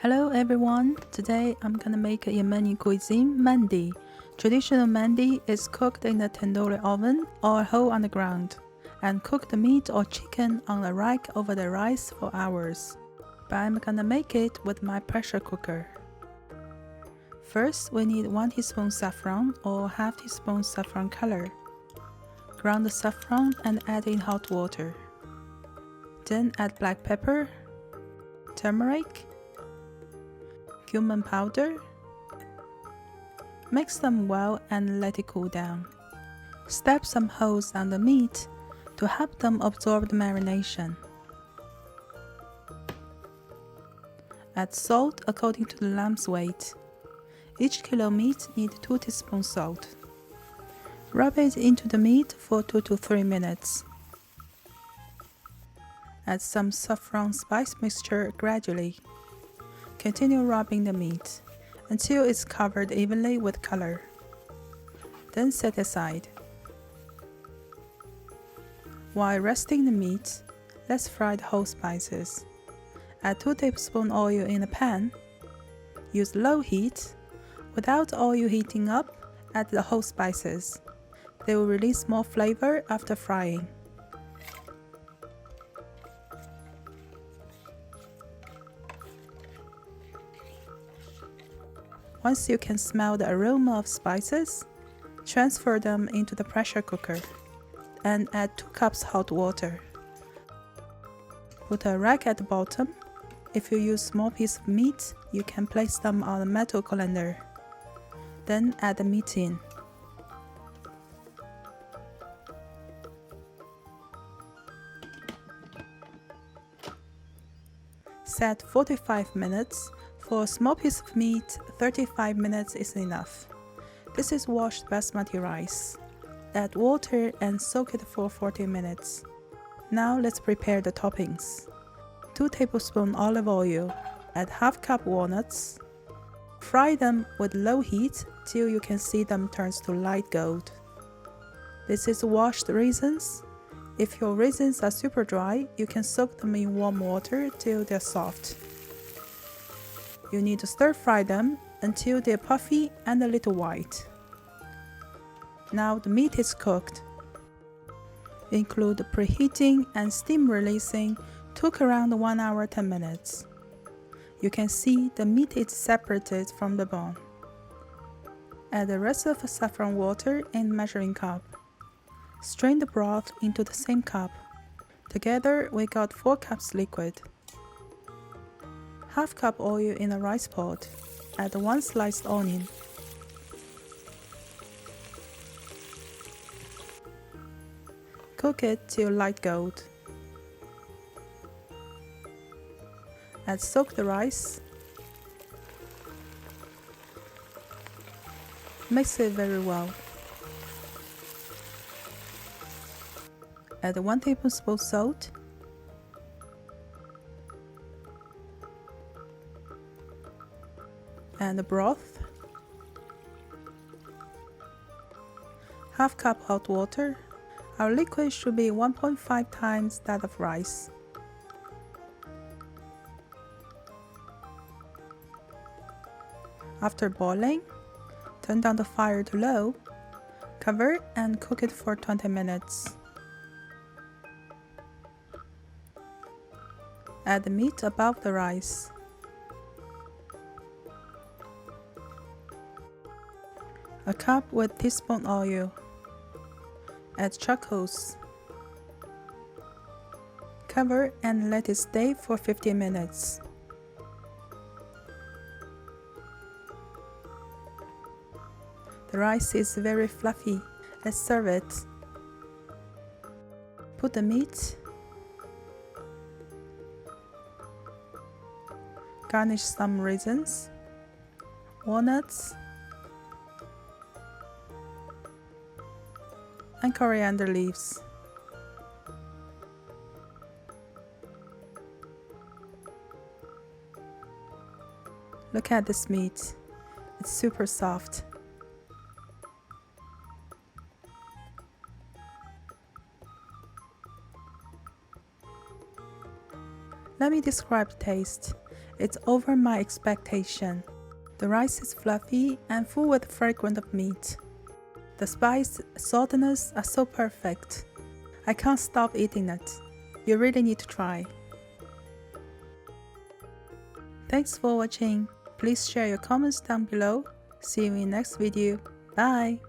Hello everyone, today I'm gonna make a Yemeni cuisine, Mandi. Traditional Mandi is cooked in a tandoori oven or a hole on the ground, and cook the meat or chicken on a rack over the rice for hours. But I'm gonna make it with my pressure cooker. First, we need 1 teaspoon saffron or half teaspoon saffron color. Ground the saffron and add in hot water. Then add black pepper, turmeric, cumin powder. Mix them well and let it cool down. Stab some holes on the meat to help them absorb the marination. Add salt according to the lamb's weight. Each kilo meat needs 2 teaspoons salt. Rub it into the meat for 2 to 3 minutes. Add some saffron spice mixture gradually. Continue rubbing the meat until it's covered evenly with color. Then set aside. While resting the meat, let's fry the whole spices. Add 2 tablespoons oil in a pan. Use low heat. Without oil heating up, add the whole spices. They will release more flavor after frying. Once you can smell the aroma of spices, transfer them into the pressure cooker and add 2 cups hot water. Put a rack at the bottom. If you use small piece of meat, you can place them on a metal colander. Then add the meat in. Set 45 minutes. For a small piece of meat, 35 minutes is enough. This is washed basmati rice. Add water and soak it for 40 minutes. Now let's prepare the toppings. 2 tablespoons olive oil. Add half cup walnuts. Fry them with low heat till you can see them turn to light gold. This is washed raisins. If your raisins are super dry, you can soak them in warm water till they're soft. You need to stir fry them until they're puffy and a little white. Now the meat is cooked. Include preheating and steam releasing took around 1 hour 10 minutes. You can see the meat is separated from the bone. Add the rest of the saffron water in measuring cup. Strain the broth into the same cup. Together we got 4 cups liquid. Half cup oil in a rice pot. Add 1 sliced onion. Cook it till light gold. Add soak the rice. Mix it very well. Add 1 tablespoon salt. And the broth. Half cup hot water. Our liquid should be 1.5 times that of rice. After boiling, turn down the fire to low, cover and cook it for 20 minutes. Add the meat above the rice. A cup with teaspoon oil. Add charcoals. Cover and let it stay for 15 minutes. The rice is very fluffy. Let's serve it. Put the meat. Garnish some raisins, walnuts, and coriander leaves. Look at this meat. It's super soft. Let me describe the taste. It's over my expectation. The rice is fluffy and full with fragrance of meat. The spice saltiness are so perfect. I can't stop eating it. You really need to try. Thanks for watching. Please share your comments down below. See you in next video. Bye!